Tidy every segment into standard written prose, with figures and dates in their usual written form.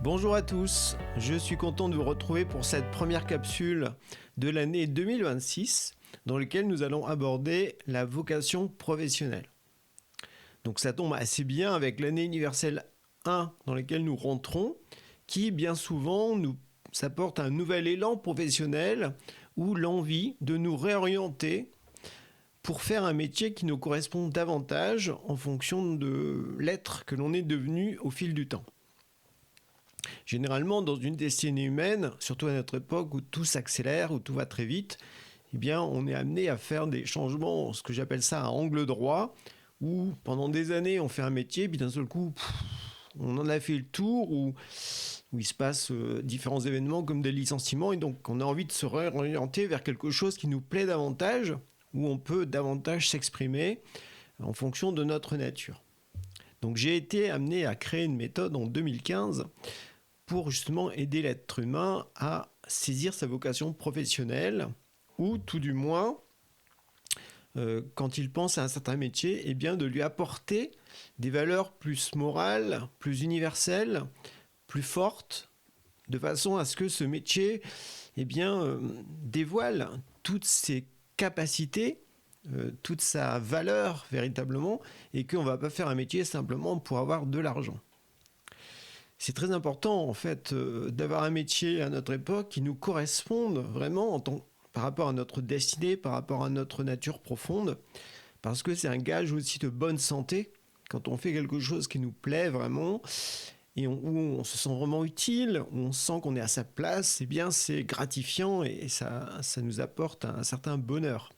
Bonjour à tous, je suis content de vous retrouver pour cette première capsule de l'année 2026 dans laquelle nous allons aborder la vocation professionnelle. Donc ça tombe assez bien avec l'année universelle 1 dans laquelle nous rentrons qui bien souvent nous apporte un nouvel élan professionnel ou l'envie de nous réorienter pour faire un métier qui nous correspond davantage en fonction de l'être que l'on est devenu au fil du temps. Généralement, dans une destinée humaine, surtout à notre époque où tout s'accélère, où tout va très vite, eh bien, on est amené à faire des changements, ce que j'appelle ça un angle droit, où pendant des années, on fait un métier, puis d'un seul coup, on en a fait le tour, où il se passe différents événements comme des licenciements, et donc on a envie de se réorienter vers quelque chose qui nous plaît davantage, où on peut davantage s'exprimer en fonction de notre nature. Donc j'ai été amené à créer une méthode en 2015 pour justement aider l'être humain à saisir sa vocation professionnelle, ou tout du moins, quand il pense à un certain métier, eh bien de lui apporter des valeurs plus morales, plus universelles, plus fortes, de façon à ce que ce métier dévoile toutes ses capacités, toute sa valeur véritablement, et qu'on ne va pas faire un métier simplement pour avoir de l'argent. C'est très important en fait d'avoir un métier à notre époque qui nous corresponde vraiment par rapport à notre destinée, par rapport à notre nature profonde, parce que c'est un gage aussi de bonne santé quand on fait quelque chose qui nous plaît vraiment et où on se sent vraiment utile, où on sent qu'on est à sa place. Eh bien c'est gratifiant et ça nous apporte un certain bonheur.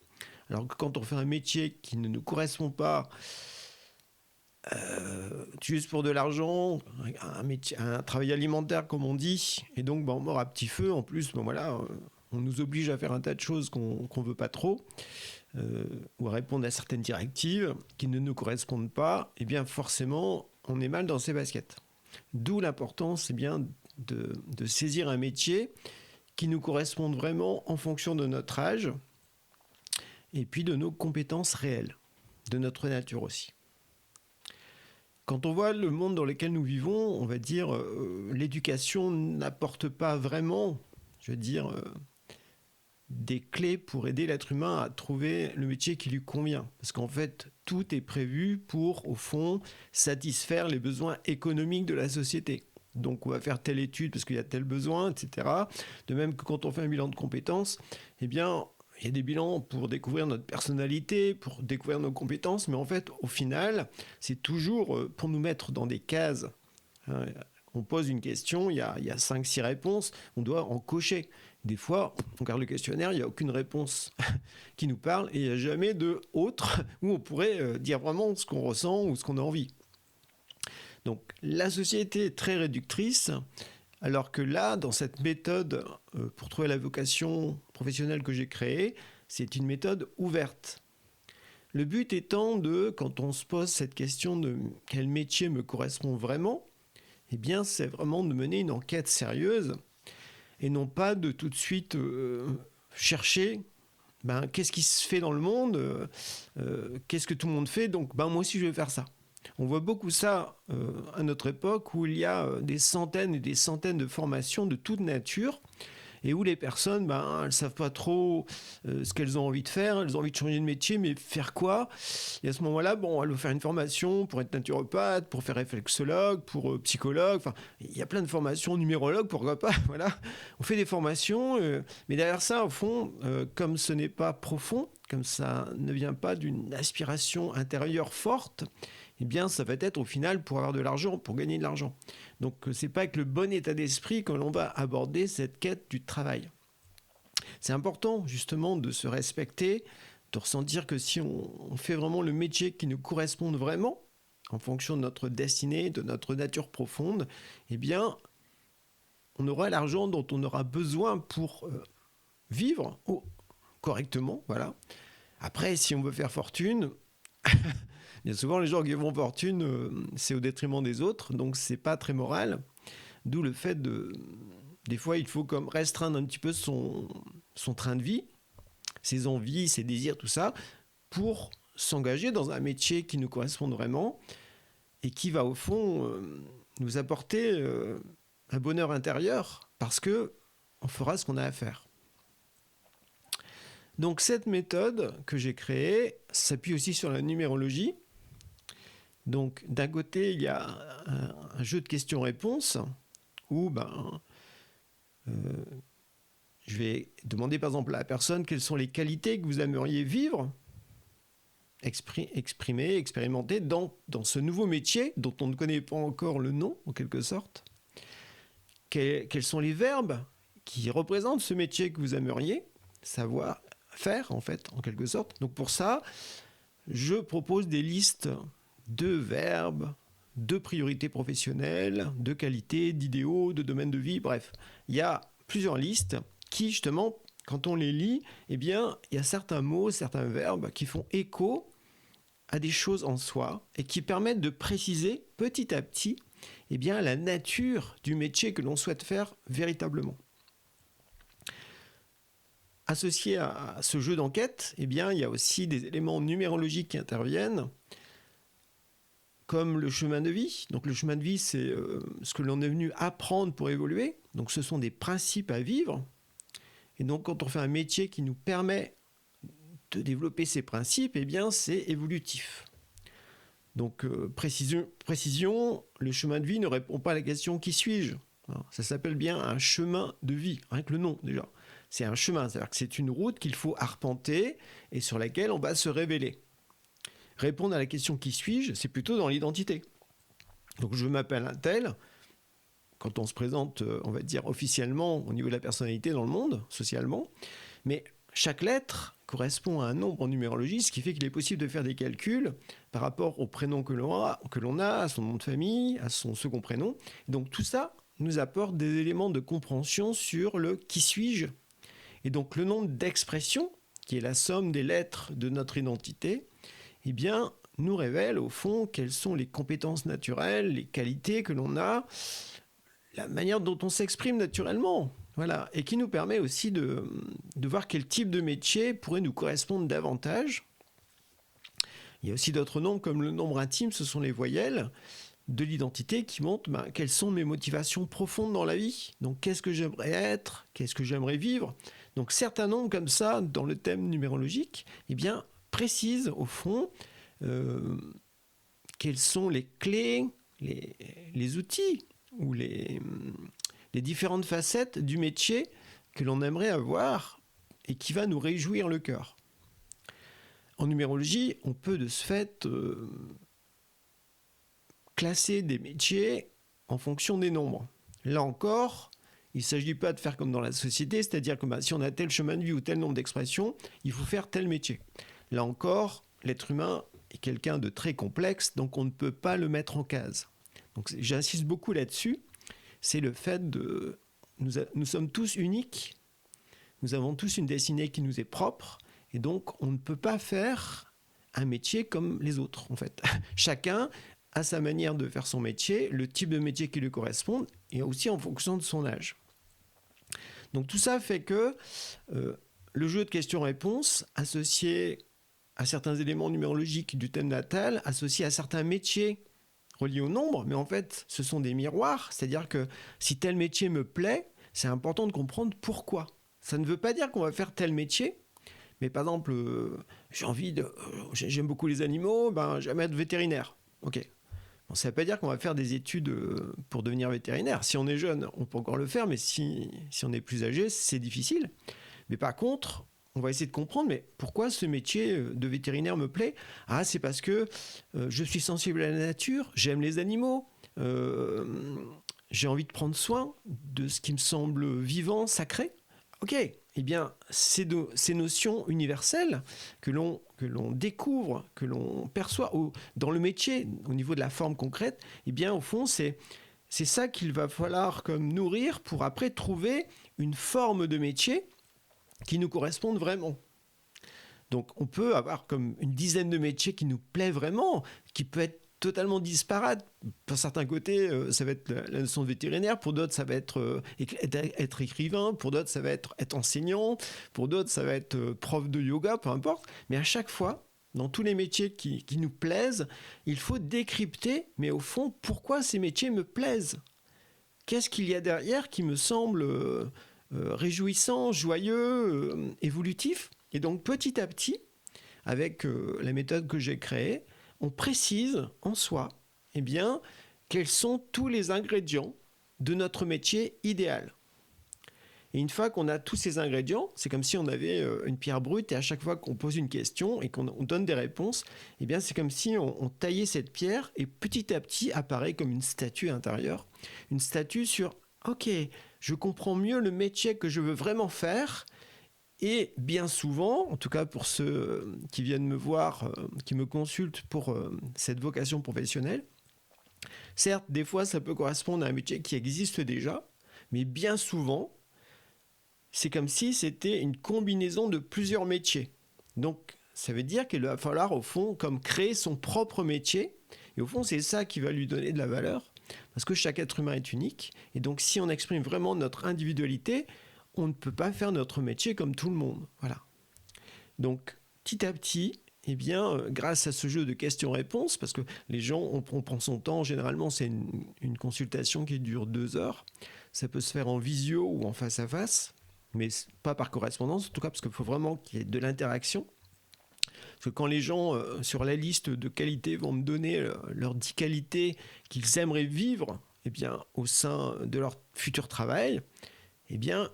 Alors que quand on fait un métier qui ne nous correspond pas, juste pour de l'argent, un travail alimentaire comme on dit, et donc on mord à petit feu. En plus, on nous oblige à faire un tas de choses qu'on ne veut pas trop, ou à répondre à certaines directives qui ne nous correspondent pas. Et bien forcément, on est mal dans ses baskets. D'où l'importance de saisir un métier qui nous corresponde vraiment en fonction de notre âge, et puis de nos compétences réelles, de notre nature aussi. Quand on voit le monde dans lequel nous vivons, on va dire l'éducation n'apporte pas vraiment, des clés pour aider l'être humain à trouver le métier qui lui convient. Parce qu'en fait, tout est prévu pour, au fond, satisfaire les besoins économiques de la société. Donc on va faire telle étude parce qu'il y a tel besoin, etc. De même que quand on fait un bilan de compétences, eh bien, il y a des bilans pour découvrir notre personnalité, pour découvrir nos compétences, mais en fait, au final, c'est toujours pour nous mettre dans des cases. On pose une question, il y a 5-6 réponses, on doit en cocher. Des fois, on regarde le questionnaire, il n'y a aucune réponse qui nous parle, et il n'y a jamais de autre où on pourrait dire vraiment ce qu'on ressent ou ce qu'on a envie. Donc la société est très réductrice, alors que là, dans cette méthode pour trouver la vocation professionnelle que j'ai créée, c'est une méthode ouverte. Le but étant quand on se pose cette question de quel métier me correspond vraiment, eh bien, c'est vraiment de mener une enquête sérieuse et non pas de tout de suite chercher qu'est-ce qui se fait dans le monde, qu'est-ce que tout le monde fait, donc moi aussi je vais faire ça. On voit beaucoup ça à notre époque où il y a des centaines et des centaines de formations de toute nature et où les personnes, elles ne savent pas trop ce qu'elles ont envie de faire. Elles ont envie de changer de métier, mais faire quoi? Et à ce moment-là, elles vont faire une formation pour être naturopathe, pour faire réflexologue, pour psychologue. Enfin, il y a plein de formations, numérologue, pourquoi pas. Voilà. On fait des formations, mais derrière ça, au fond, comme ce n'est pas profond, comme ça ne vient pas d'une aspiration intérieure forte, eh bien, ça va être au final pour avoir de l'argent, pour gagner de l'argent. Donc, c'est pas avec le bon état d'esprit que l'on va aborder cette quête du travail. C'est important, justement, de se respecter, de ressentir que si on fait vraiment le métier qui nous correspond vraiment, en fonction de notre destinée, de notre nature profonde, eh bien, on aura l'argent dont on aura besoin pour vivre correctement, voilà. Après, si on veut faire fortune... Bien souvent, les gens qui font fortune, c'est au détriment des autres, donc c'est pas très moral. D'où le fait des fois, il faut comme restreindre un petit peu son train de vie, ses envies, ses désirs, tout ça, pour s'engager dans un métier qui nous correspond vraiment et qui va au fond nous apporter un bonheur intérieur parce que on fera ce qu'on a à faire. Donc cette méthode que j'ai créée s'appuie aussi sur la numérologie. Donc d'un côté, il y a un jeu de questions-réponses où je vais demander par exemple à la personne quelles sont les qualités que vous aimeriez vivre, exprimer, expérimenter dans ce nouveau métier dont on ne connaît pas encore le nom en quelque sorte. Quels sont les verbes qui représentent ce métier que vous aimeriez savoir faire en fait en quelque sorte. Donc pour ça, je propose des listes de verbes, de priorités professionnelles, de qualités, d'idéaux, de domaines de vie, bref. Il y a plusieurs listes qui, justement, quand on les lit, eh bien, il y a certains mots, certains verbes qui font écho à des choses en soi et qui permettent de préciser petit à petit eh bien, la nature du métier que l'on souhaite faire véritablement. Associé à ce jeu d'enquête, eh bien, il y a aussi des éléments numérologiques qui interviennent, comme le chemin de vie. Donc le chemin de vie, c'est ce que l'on est venu apprendre pour évoluer. Donc ce sont des principes à vivre. Et donc quand on fait un métier qui nous permet de développer ces principes, eh bien c'est évolutif. Donc précision, le chemin de vie ne répond pas à la question « qui suis-je » Alors, ça s'appelle bien un chemin de vie, rien que le nom déjà. C'est un chemin, c'est-à-dire que c'est une route qu'il faut arpenter et sur laquelle on va se révéler. Répondre à la question « qui suis-je » c'est plutôt dans l'identité. Donc je m'appelle un tel. Quand on se présente, on va dire officiellement au niveau de la personnalité dans le monde, socialement. Mais chaque lettre correspond à un nombre en numérologie, ce qui fait qu'il est possible de faire des calculs par rapport au prénom que l'on a, à son nom de famille, à son second prénom. Donc tout ça nous apporte des éléments de compréhension sur le « qui suis-je ». Et donc le nombre d'expressions, qui est la somme des lettres de notre identité, eh bien, nous révèle au fond quelles sont les compétences naturelles, les qualités que l'on a, la manière dont on s'exprime naturellement. Voilà. Et qui nous permet aussi de voir quel type de métier pourrait nous correspondre davantage. Il y a aussi d'autres nombres, comme le nombre intime, ce sont les voyelles de l'identité qui montrent quelles sont mes motivations profondes dans la vie. Donc, qu'est-ce que j'aimerais être ? Qu'est-ce que j'aimerais vivre ? Donc, certains nombres comme ça, dans le thème numérologique, eh bien, précisent au fond quelles sont les clés, les outils ou les différentes facettes du métier que l'on aimerait avoir et qui va nous réjouir le cœur. En numérologie, on peut de ce fait classer des métiers en fonction des nombres. Là encore, il ne s'agit pas de faire comme dans la société, c'est-à-dire que si on a tel chemin de vie ou tel nombre d'expressions, il faut faire tel métier. Là encore, l'être humain est quelqu'un de très complexe, donc on ne peut pas le mettre en case. Donc j'insiste beaucoup là-dessus, c'est le fait de... Nous sommes tous uniques, nous avons tous une destinée qui nous est propre, et donc on ne peut pas faire un métier comme les autres, en fait. Chacun a sa manière de faire son métier, le type de métier qui lui correspond, et aussi en fonction de son âge. Donc tout ça fait que le jeu de questions-réponses, associé à certains éléments numérologiques du thème natal, associé à certains métiers reliés au nombre, mais en fait, ce sont des miroirs, c'est-à-dire que si tel métier me plaît, c'est important de comprendre pourquoi. Ça ne veut pas dire qu'on va faire tel métier, mais par exemple, j'aime beaucoup les animaux, j'aime être vétérinaire. Ok. Bon, ça ne veut pas dire qu'on va faire des études pour devenir vétérinaire. Si on est jeune, on peut encore le faire, mais si on est plus âgé, c'est difficile. Mais par contre, on va essayer de comprendre, mais pourquoi ce métier de vétérinaire me plaît ? Ah, c'est parce que je suis sensible à la nature, j'aime les animaux, j'ai envie de prendre soin de ce qui me semble vivant, sacré. Ok, eh bien, ces notions universelles que l'on découvre, que l'on perçoit dans le métier, au niveau de la forme concrète, eh bien, au fond, c'est ça qu'il va falloir comme nourrir pour après trouver une forme de métier qui nous correspondent vraiment. Donc on peut avoir comme une dizaine de métiers qui nous plaît vraiment, qui peut être totalement disparate. Pour certains côtés, ça va être la notion de vétérinaire, pour d'autres, ça va être écrivain, pour d'autres, ça va être enseignant, pour d'autres, ça va être prof de yoga, peu importe. Mais à chaque fois, dans tous les métiers qui nous plaisent, il faut décrypter, mais au fond, pourquoi ces métiers me plaisent ? qu'est-ce qu'il y a derrière qui me semble réjouissant, joyeux, évolutif. Et donc petit à petit, avec la méthode que j'ai créée, on précise en soi eh bien, quels sont tous les ingrédients de notre métier idéal. Et une fois qu'on a tous ces ingrédients, c'est comme si on avait une pierre brute, et à chaque fois qu'on pose une question et qu'on donne des réponses, eh bien c'est comme si on taillait cette pierre, et petit à petit apparaît comme une statue intérieure. Une statue sur « Ok, je comprends mieux le métier que je veux vraiment faire », et bien souvent, en tout cas pour ceux qui viennent me voir, qui me consultent pour cette vocation professionnelle, certes, des fois ça peut correspondre à un métier qui existe déjà, mais bien souvent, c'est comme si c'était une combinaison de plusieurs métiers. Donc, ça veut dire qu'il va falloir, au fond, comme créer son propre métier. Et au fond, c'est ça qui va lui donner de la valeur. Parce que chaque être humain est unique. Et donc, si on exprime vraiment notre individualité, on ne peut pas faire notre métier comme tout le monde. Voilà. Donc, petit à petit, eh bien, grâce à ce jeu de questions-réponses, parce que les gens, on prend son temps, généralement, c'est une consultation qui dure 2 heures. Ça peut se faire en visio ou en face à face, mais pas par correspondance, en tout cas parce qu'il faut vraiment qu'il y ait de l'interaction. Parce que quand les gens sur la liste de qualités vont me donner leurs 10 qualités qu'ils aimeraient vivre eh bien, au sein de leur futur travail, eh bien,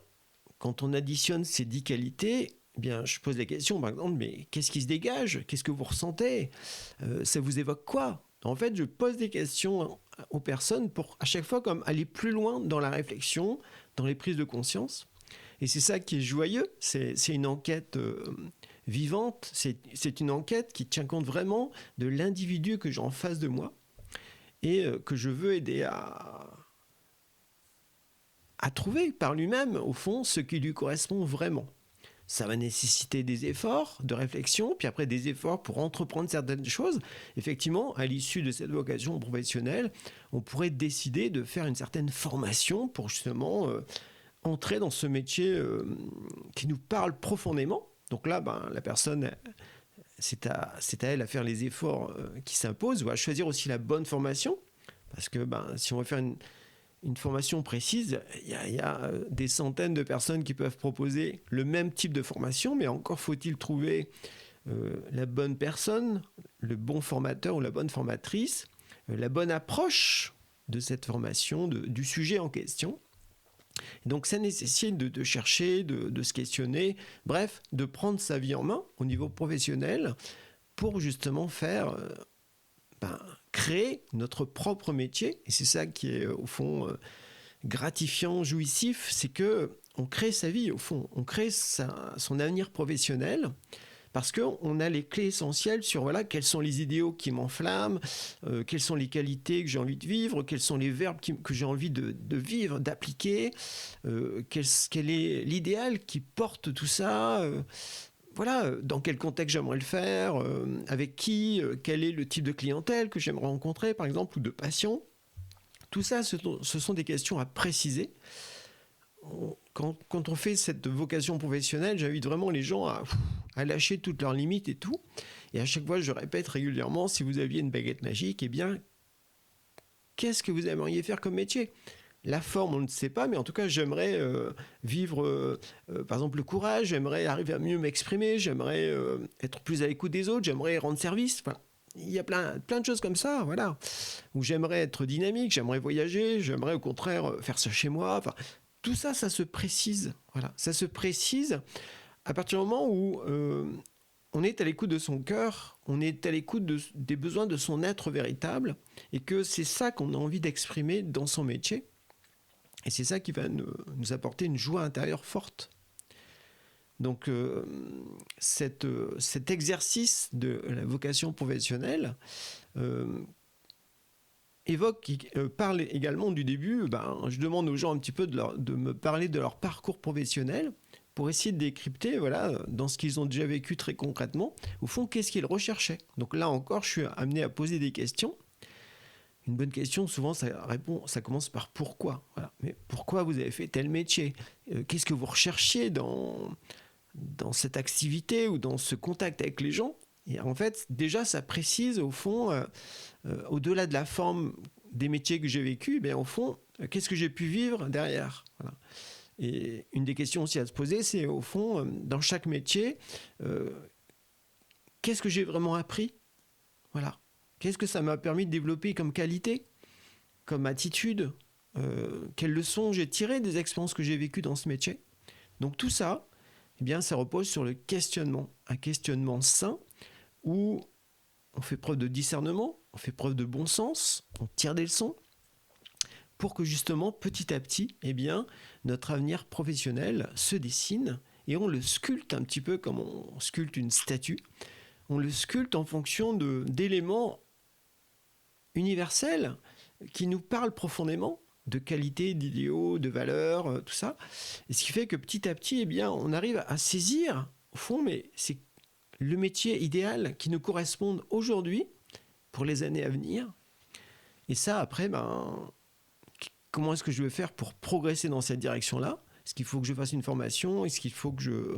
quand on additionne ces 10 qualités, eh bien, je pose la question, par exemple, mais qu'est-ce qui se dégage? Qu'est-ce que vous ressentez? Ça vous évoque quoi? En fait, je pose des questions aux personnes pour à chaque fois comme aller plus loin dans la réflexion, dans les prises de conscience. Et c'est ça qui est joyeux, c'est une enquête vivante, c'est une enquête qui tient compte vraiment de l'individu que j'ai en face de moi et que je veux aider à trouver par lui-même, au fond, ce qui lui correspond vraiment. Ça va nécessiter des efforts de réflexion, puis après des efforts pour entreprendre certaines choses. Effectivement, à l'issue de cette vocation professionnelle, on pourrait décider de faire une certaine formation pour justement entrer dans ce métier qui nous parle profondément. Donc là, la personne, c'est à elle à faire les efforts qui s'imposent, ou à choisir aussi la bonne formation. Parce que si on veut faire une formation précise, il y a des centaines de personnes qui peuvent proposer le même type de formation, mais encore faut-il trouver la bonne personne, le bon formateur ou la bonne formatrice, la bonne approche de cette formation, du sujet en question. Donc ça nécessite de chercher, de se questionner, bref, de prendre sa vie en main au niveau professionnel pour justement faire, créer notre propre métier. Et c'est ça qui est au fond gratifiant, jouissif, c'est que on crée sa vie au fond, on crée son avenir professionnel. Parce qu'on a les clés essentielles sur quels sont les idéaux qui m'enflamment, quelles sont les qualités que j'ai envie de vivre, quels sont les verbes que j'ai envie de vivre, d'appliquer, quel est l'idéal qui porte tout ça, dans quel contexte j'aimerais le faire, avec qui, quel est le type de clientèle que j'aimerais rencontrer par exemple, ou de patient. Tout ça, ce sont des questions à préciser. Quand on fait cette vocation professionnelle, j'invite vraiment les gens à lâcher toutes leurs limites et tout. Et à chaque fois, je répète régulièrement, si vous aviez une baguette magique, eh bien, qu'est-ce que vous aimeriez faire comme métier? La forme, on ne sait pas, mais en tout cas, j'aimerais vivre, par exemple, le courage, j'aimerais arriver à mieux m'exprimer, j'aimerais être plus à l'écoute des autres, j'aimerais rendre service. Enfin, il y a plein de choses comme ça, voilà. Où j'aimerais être dynamique, j'aimerais voyager, j'aimerais au contraire faire ça chez moi. Enfin, tout ça, ça se précise. Voilà, ça se précise à partir du moment où on est à l'écoute de son cœur, on est à l'écoute des besoins de son être véritable, et que c'est ça qu'on a envie d'exprimer dans son métier. Et c'est ça qui va nous apporter une joie intérieure forte. Donc cet exercice de la vocation professionnelle parle également du début. Je demande aux gens un petit peu de me parler de leur parcours professionnel pour essayer de décrypter, dans ce qu'ils ont déjà vécu très concrètement, au fond, qu'est-ce qu'ils recherchaient. Donc là encore, je suis amené à poser des questions. Une bonne question, souvent, ça commence par pourquoi. Voilà. Mais pourquoi vous avez fait tel métier? Qu'est-ce que vous recherchiez dans cette activité ou dans ce contact avec les gens? Et en fait, déjà, ça précise, au fond, au-delà de la forme des métiers que j'ai vécus, au fond, qu'est-ce que j'ai pu vivre derrière? Voilà. Et une des questions aussi à se poser, c'est au fond, dans chaque métier, qu'est-ce que j'ai vraiment appris? Voilà. Qu'est-ce que ça m'a permis de développer comme qualité, comme attitude? Quelles leçons j'ai tirées des expériences que j'ai vécues dans ce métier? Donc tout ça, eh bien, ça repose sur le questionnement. Un questionnement sain où on fait preuve de discernement, on fait preuve de bon sens, on tire des leçons pour que justement, petit à petit, eh bien, notre avenir professionnel se dessine et on le sculpte un petit peu comme on sculpte une statue. On le sculpte en fonction d'éléments universels qui nous parlent profondément, de qualité, d'idéaux, de valeurs, tout ça. Et ce qui fait que petit à petit, eh bien, on arrive à saisir, au fond, mais c'est le métier idéal qui nous corresponde aujourd'hui pour les années à venir. Et ça, après, comment est-ce que je vais faire pour progresser dans cette direction-là? Est-ce qu'il faut que je fasse une formation? Est-ce qu'il faut que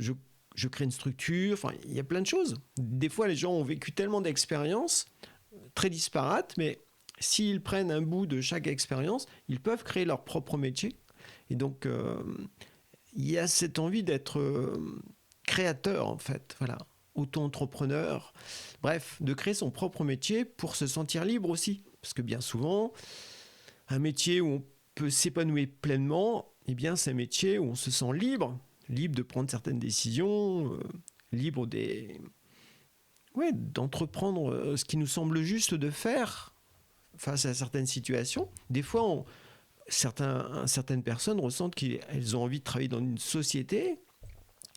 je crée une structure? Enfin, il y a plein de choses. Des fois, les gens ont vécu tellement d'expériences très disparates, mais s'ils prennent un bout de chaque expérience, ils peuvent créer leur propre métier. Et donc, il y a cette envie d'être créateur, en fait. Voilà. Auto-entrepreneur. Bref, de créer son propre métier pour se sentir libre aussi. Parce que bien souvent, un métier où on peut s'épanouir pleinement, eh bien, c'est un métier où on se sent libre, libre de prendre certaines décisions, libre d'entreprendre ce qui nous semble juste de faire face à certaines situations. Des fois, certaines personnes ressentent qu'elles ont envie de travailler dans une société,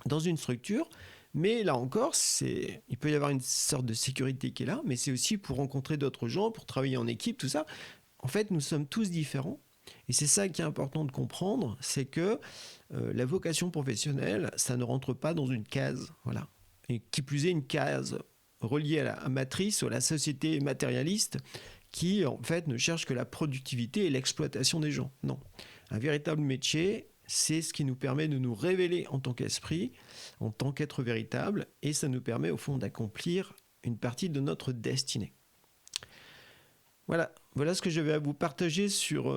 dans une structure, mais là encore, il peut y avoir une sorte de sécurité qui est là, mais c'est aussi pour rencontrer d'autres gens, pour travailler en équipe, tout ça. En fait, nous sommes tous différents. Et c'est ça qui est important de comprendre, c'est que la vocation professionnelle, ça ne rentre pas dans une case. Voilà. Et qui plus est, une case reliée à la matrice ou à la société matérialiste qui, en fait, ne cherche que la productivité et l'exploitation des gens. Non. Un véritable métier, c'est ce qui nous permet de nous révéler en tant qu'esprit, en tant qu'être véritable, et ça nous permet, au fond, d'accomplir une partie de notre destinée. Voilà ce que je vais à vous partager sur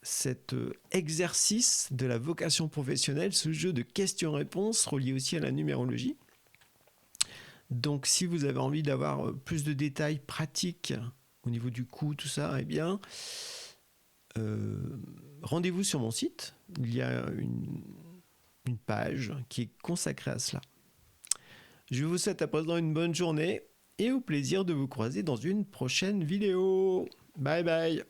cet exercice de la vocation professionnelle, ce jeu de questions-réponses relié aussi à la numérologie. Donc, si vous avez envie d'avoir plus de détails pratiques au niveau du coût, tout ça, eh bien, rendez-vous sur mon site. Il y a une page qui est consacrée à cela. Je vous souhaite à présent une bonne journée et au plaisir de vous croiser dans une prochaine vidéo. Bye bye.